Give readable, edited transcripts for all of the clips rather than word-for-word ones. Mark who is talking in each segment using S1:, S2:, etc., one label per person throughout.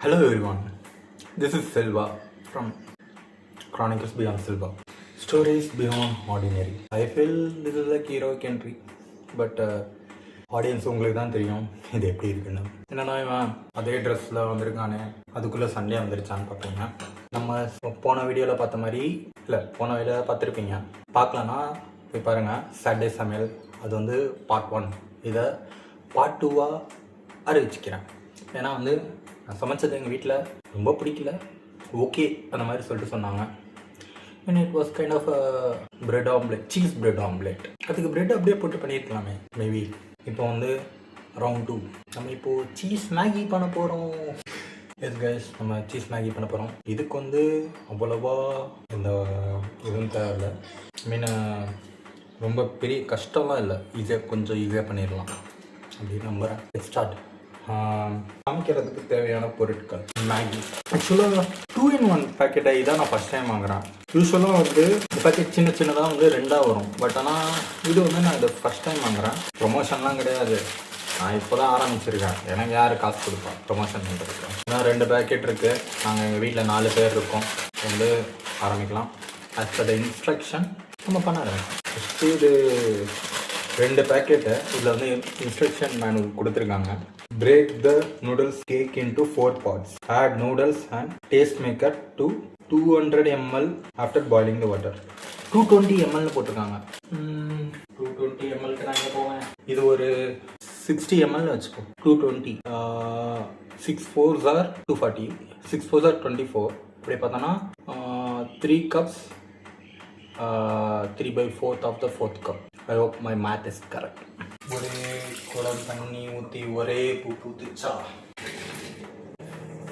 S1: Hello everyone, this is Silva from Chronicles Beyond Silva. Stories Beyond Ordinary. I feel this is like heroic entry, but audience உங்களுக்கு தான் தெரியும் இது எப்படி இருக்குன்னு. என்னன்னா இவன் அதே ட்ரெஸ்ஸில் வந்திருக்கானே, அதுக்குள்ளே சண்டே வந்துருச்சான்னு பார்ப்பீங்க. நம்ம போன வீடியோவில் பார்த்த மாதிரி இல்லை, போன வீடியோவில் பார்த்துருப்பீங்க. பார்க்கலன்னா போய் பாருங்கள், சாட்டர்டே சமையல். அது வந்து பார்ட் 1. இதை பார்ட் 2வாக அறிவிச்சிக்கிறேன். ஏன்னா வந்து நான் சமைச்சது எங்கள் வீட்டில் ரொம்ப பிடிக்கல, ஓகே அந்த மாதிரி சொல்லிட்டு சொன்னாங்க. And it was kind of bread omelette, cheese bread omelette. அதுக்கு பிரெட் அப்படியே போட்டு பண்ணியிருக்கலாமே மேபி. இப்போ வந்து ரவுண்ட் 2 நம்ம இப்போது சீஸ் மேகி பண்ண போகிறோம். எஸ் கைஸ், நம்ம சீஸ் மேகி பண்ண போகிறோம். இதுக்கு வந்து அவ்வளோவா இந்த இதுவும் தேவையில்லை. மீன் ரொம்ப பெரிய கஷ்டம்லாம் இல்லை, கொஞ்சம் ஈஸியாக பண்ணிடலாம் அப்படின்னு நம்புகிறேன். ஸ்டார்ட். சமைக்கிறதுக்கு தேவையான பொருட்கள். மேகி ஆக்சுவலாக 2-in-1 பேக்கெட்டை இதான் நான் ஃபஸ்ட் டைம் வாங்குகிறேன். யூஸ்வலாக வந்து பேக்கெட் சின்ன சின்னதாக வந்து 2ஆக வரும். பட் ஆனால் இது வந்து நான் இதை ஃபஸ்ட் டைம் வாங்குகிறேன். ப்ரொமோஷன்லாம் கிடையாது, நான் இப்போ தான் ஆரம்பிச்சிருக்கேன். எனக்கு யார் காசு கொடுப்பா ப்ரொமோஷன் பண்ணுறதுக்கு? இன்னும் 2 பேக்கெட் இருக்குது. நாங்கள் எங்கள் வீட்டில் 4 பேர் இருக்கோம். வந்து ஆரம்பிக்கலாம். ஆஸ் பர் த இன்ஸ்ட்ரக்ஷன் நம்ம பண்ண ஆரம்பிக்கலாம். ஃபஸ்ட்டு இது 2 பேக்கெட்டு. இதில் வந்து இன்ஸ்ட்ரக்ஷன் மேனுவல் கொடுத்துருக்காங்க. Break the noodles cake into 4 parts. Add noodles and taste maker to 200 ml after boiling the water. 220 ml போட்டிருக்காங்க. 220 ml நான் எங்கே போவேன்? இது ஒரு 60 ml வச்சுக்கோ. 220 6 4s are 240, 6 4s are 24. இப்படி பார்த்தோன்னா 3 cups, 3/4 of the 4th cup. I hope my math is correct. ஒரே குடம் தண்ணி ஊற்றி ஒரே பூ பூத்துச்சா.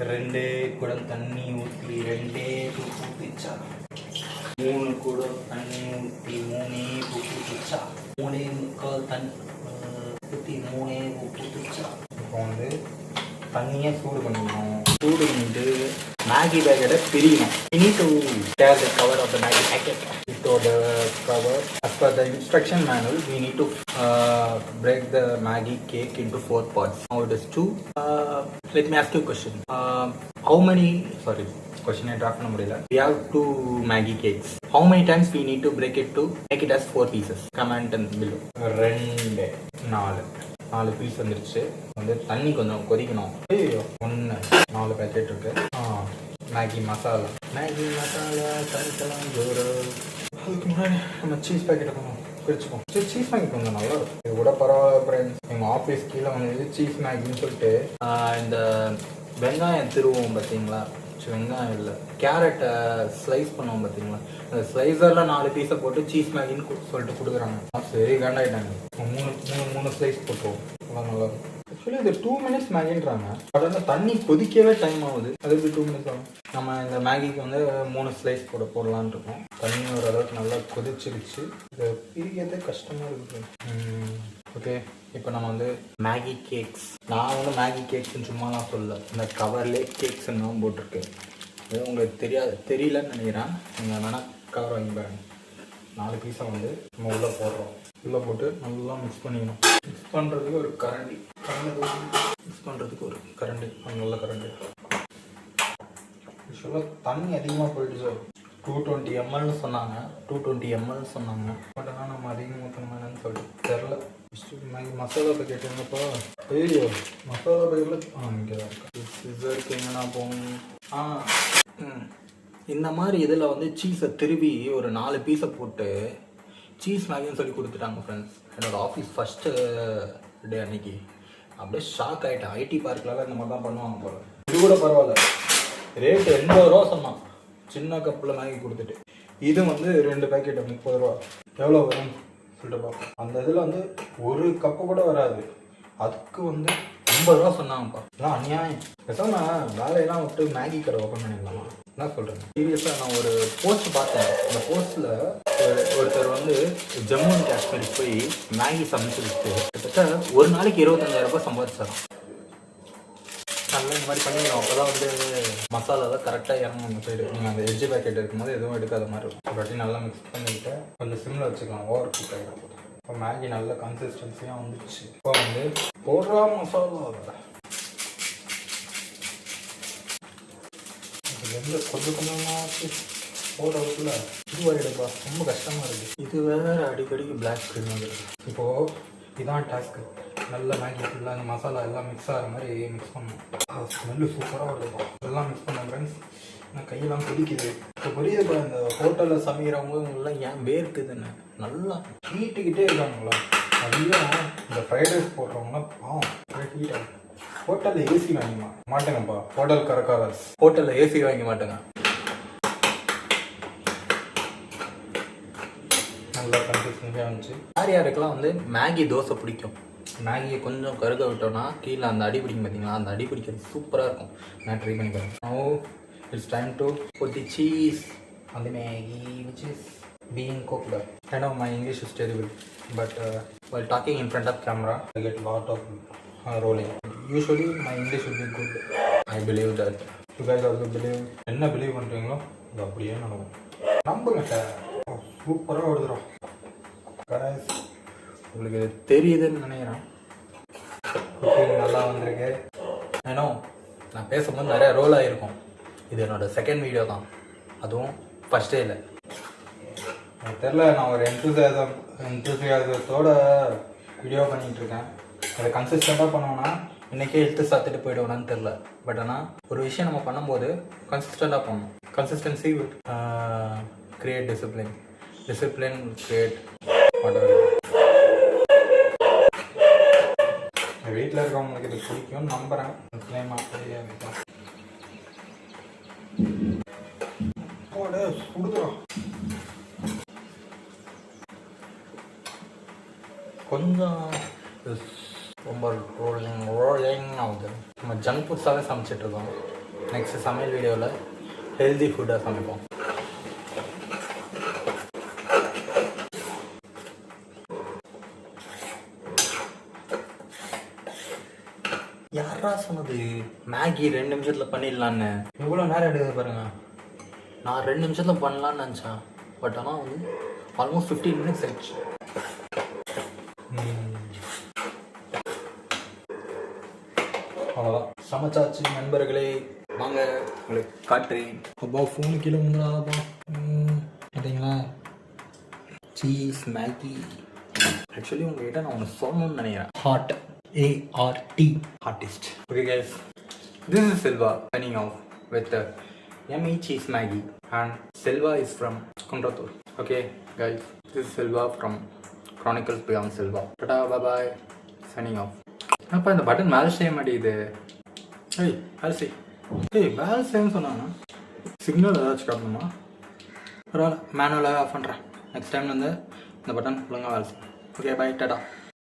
S1: 2 குடம் தண்ணி ஊற்றி 2 பூ பூத்துச்சா. 3 குடம் தண்ணி ஊற்றி 3 பூ பூத்துச்சா. 3/4 தண்ணி ஊற்றி 3 பூ பூத்துச்சா. இப்போ வந்து தண்ணியை சூடு பண்ணிக்கணும். சூடு பண்ணிட்டு Maggi பேக்கெட்டை பிரியணும். We need to tear the cover of the Maggi packet. Without the cover, as per the instruction manual, we need to break the Maggi cake into 4 parts. Now it is 2. Let me ask you a question. How many? Sorry, question I draft பண்ண முடியல. We have 2 Maggi cakes. How many times we need to break it to make it as 4 pieces? Comment below. 2 4 piece வந்துருச்சு. வந்து தண்ணி கொஞ்சம் கொதிக்கணும். 4 packet இருக்கு. Maggi masala கறிக்கலாம் ஜோறு. அதுக்கு முன்னாடி நம்ம சீஸ் பேக்கெட்டை கொஞ்சம் பிரிச்சுப்போம். சீஸ் மேகி கொஞ்சம் நல்லா இருக்கும். இது கூட பரவாயில்ல ஃப்ரெண்ட்ஸ். எங்கள் ஆஃபீஸ் கீழே வந்து சீஸ் மேகின்னு சொல்லிட்டு இந்த வெங்காயம் திருவோம் பார்த்தீங்களா? வெங்காயம் இல்லை, கேரட்டை ஸ்லைஸ் பண்ணுவோம் பார்த்தீங்களா? அந்த ஸ்லைஸரில் 4 பீஸை போட்டு சீஸ் மேகின்னு சொல்லிட்டு கொடுக்குறாங்க. சரி காண்டாயிட்டாங்க. 3 ஸ்லைஸ் போட்டுருவோம். அதான் நல்லா இருக்கும். ஆக்சுவலி இது 2 minutes மேகின்றாங்க. பட் அந்த தண்ணி கொதிக்கவே டைம் ஆகுது. அதுக்கு 2 minutes ஆகும். நம்ம இந்த மேகிக்கு வந்து 3 ஸ்லைஸ் போடலான்னு இருக்கோம். தண்ணி ஓரளவுக்கு நல்லா கொதிச்சிருச்சு. இதை பிரிக்கிறதே கஷ்டமாக இருக்குது. ஓகே, இப்போ நம்ம வந்து மேகி கேக்ஸ். நான் வந்து மேகி கேக்ஸ்ன்னு சும்மாலாம் சொல்லல, இந்த கவர்லேயே கேக்ஸ்ன்னு போட்டிருக்கு. அது உங்களுக்கு தெரியலன்னு நினைக்கிறேன். நீங்கள் வேணால் கவர் வாங்கி பாருங்க. 4 பீஸை வந்து நம்ம உள்ளே போடுறோம். உள்ளே போட்டு நல்லா மிக்ஸ் பண்ணிக்கணும். மிக்ஸ் பண்ணுறதுக்கு ஒரு கரண்டி, நல்ல கரண்டி. யூஸ்வலாக தண்ணி அதிகமாக போயிடுச்சோ. 220 ml சொன்னாங்க. 220 ml சொன்னாங்க. பட் ஆனால் நம்ம அதிகமாக ஊற்றணுமான்னு சொல்லிட்டு தெரில. மேகி மசாலா பேக்கெட் எங்கப்போ? ஐயோ, மசாலா பேக்கெட்டில் இங்கே தான் இருக்கு. சிசருக்கு எங்கன்னா போகணும். இந்த மாதிரி இதில் வந்து சீஸை திருவி ஒரு 4 பீஸை போட்டு சீஸ் மேகின்னு சொல்லி கொடுத்துட்டாங்க ஃப்ரெண்ட்ஸ். என்னோடய ஆஃபீஸ் ஃபஸ்ட்டு டே அன்னைக்கு அப்படியே ஷாக் ஆகிட்டேன். ஐடி பார்க்கில் இந்த மாதிரி தான் பண்ணுவாங்க போல. இது கூட பரவாயில்ல, ரேட்டு 80 ரூபா சொன்னான் சின்ன கப்பில் மேகி கொடுத்துட்டு. இது வந்து 2 பேக்கெட் 30 ரூபா. எவ்வளோ வரும் சொல்லிட்டு பார்ப்போம். அந்த இதில் வந்து 1 கப்பு கூட வராது. அதுக்கு வந்து 50 ரூபா சொன்னாங்கப்பா. இதெல்லாம் அநியாயம். பேசாம வேலையெல்லாம் விட்டு மேகி கடை ஓப்பன் பண்ணிடலாமா? என்ன சொல்கிறேன் சீரியஸாக. நான் ஒரு போஸ்ட் பார்த்தேன். அந்த போஸ்ட்டில் ஒருத்தர் வந்து ஜம்மு அண்ட் காஷ்மீருக்கு போய் மேகி சமைச்சு வச்சுட்டு கிட்டத்தட்ட ஒரு நாளைக்கு 25,000 ரூபாய் சம்பாதிச்சாராம். நல்லா இந்த மாதிரி பண்ணிடலாம். அப்போ தான் வந்து மசாலாலாம் கரெக்டாக இறங்கும் அந்த சைடு. நீங்கள் அந்த எஜ்ஜு பேக்கெட் இருக்கும்போது எதுவும் எடுக்காத மாதிரி இருக்கும். ஒரு வாட்டி நல்லா மிக்ஸ் பண்ணிவிட்டு கொஞ்சம் சிம்மில் வச்சுக்கலாம். ஓவர் குக் ஆகிடும். இப்போ மேகி நல்ல கன்சிஸ்டன்சியாக வந்துடுச்சு. இப்போ வந்து போடுறா மசாலா எங்கே கொஞ்சம் கொஞ்சமாக போடுறதுக்குள்ள இதுவாகிடுப்பா, ரொம்ப கஷ்டமாக இருக்குது. இது வேறு அடிக்கடிக்கு பிளாக் ஸ்க்ரீன் வந்துடுது. இப்போது இதான் டாஸ்க்கு. நல்ல மேகி ஃபுல்லாக அந்த மசாலா எல்லாம் மிக்ஸ் ஆகிற மாதிரி மிக்ஸ் பண்ணணும். ஸ்மெல்லு சூப்பராக வருதுப்பா. எல்லாம் மிக்ஸ் பண்ண ஃப்ரெண்ட்ஸ், நான் கையெல்லாம் பிடிக்குது. இப்போ புரியுதுப்பா இந்த ஹோட்டலில் சமைக்கிறவங்கலாம் ஏன் வேர்க்குதுன்னு. நல்லா ஹீட்டுக்கிட்டே இருக்காங்களா. அதிகம் இந்த ஃப்ரைட் ரைஸ் போடுறவங்களாம் பாவம் ஹீட் ஆகும். ஹோட்டலில் ஏசி வாங்க மாட்டேங்கப்பா. ஹோட்டல் கரக்காரஸ் ஹோட்டலில் ஏசி வாங்க மாட்டேங்க. நல்லா கன்சிஸ்டன்ஸியாக இருந்துச்சு. யாருக்கெல்லாம் வந்து மேகி தோசை பிடிக்கும், மேகியை கொஞ்சம் கருக விட்டோன்னா கீழே அந்த அடி பிடிக்கும் பார்த்தீங்களா, அந்த அடி பிடிக்கிறது சூப்பராக இருக்கும். நான் ட்ரை பண்ணி பாருங்க. No it's time to put the cheese on the Maggi which is being cooked. I know my English is terrible, but while talking in front of camera I get lot of rolling. Usually my English will be good. I believe that you guys also believe. என்ன believe பண்ணுறீங்களோ அது அப்படியே நடக்கும். நம்புங்க sir. சூப்பராக வருதுடும். உங்களுக்கு தெரியுதுன்னு நினைக்கிறேன். குக்கிங் நல்லா வந்திருக்கு. ஏன்னோ நான் பேசும்போது நிறையா ரோல் ஆகிருக்கும். இது என்னோடய செகண்ட் வீடியோ தான், அதுவும் ஃபஸ்ட்டே இல்லை. எனக்கு தெரில, நான் ஒரு என்தூசியாசத்தோட வீடியோ பண்ணிகிட்ருக்கேன். அதை கன்சிஸ்டண்ட்டாக பண்ணோன்னா இன்றைக்கே இழுத்து சாத்திட்டு போயிடுவோன்னு தெரில. பட் ஆனால் ஒரு விஷயம் நம்ம பண்ணும்போது கன்சிஸ்டண்ட்டாக பண்ணணும். Consistency create discipline, discipline create whatever. வீட்டில் இருக்கவங்களுக்கு இது பிடிக்கும்னு நம்புகிறேன். சுடுதுடும் கொஞ்சம் ரொம்ப ரோலிங் ஆகுது. நம்ம ஜங்க் ஃபுட்ஸாகவே சமைச்சிட்ருக்கோம். நெக்ஸ்ட் சமையல் வீடியோவில் ஹெல்தி ஃபுட்டாக சமைப்போம். யாரா சொன்னது மேகி 2 நிமிஷத்தில் பண்ணிடலான்னு? எவ்வளோ நேரம் எடுக்குது பாருங்க. நான் 2 நிமிஷத்தில் பண்ணலான்னு நினச்சேன். பட் ஆனால் வந்து ஆல்மோஸ்ட் 15 மினிட்ஸ் ஆயிடுச்சு. அவ்வளோதான், சமைச்சாச்சு நண்பர்களே. வாங்க உங்களுக்கு காட்டுறேன். அப்பா ஃபோனு கீழே வந்துடாதப்பா. பார்த்தீங்களா, சீஸ் மேகி. ஆக்சுவலி உங்கள்கிட்ட நான் ஒன்று சொல்லணும்னு நினைக்கிறேன். Hot ART artist. Okay guys, this is Silva signing off with yummy cheese Maggi, and Silva is from Kundratur. Okay guys, this is Silva from Chronicles Beyond Silva. Tata, bye bye, signing off. அப்போ இந்த button மேலே செய்ய மாட்டேங்குது. ஏய் வேலை செய். ஏய் வேலை செய்யன்னு சொன்னாங்க. சிக்னல் ஏதாச்சும் காட்டணுமா? பரவாயில்ல, மேனுவலாக ஆஃப் பண்ணுறேன். நெக்ஸ்ட் டைம் வந்து இந்த பட்டன் ஒழுங்காக வேலை செய்யும். Okay bye, Tata.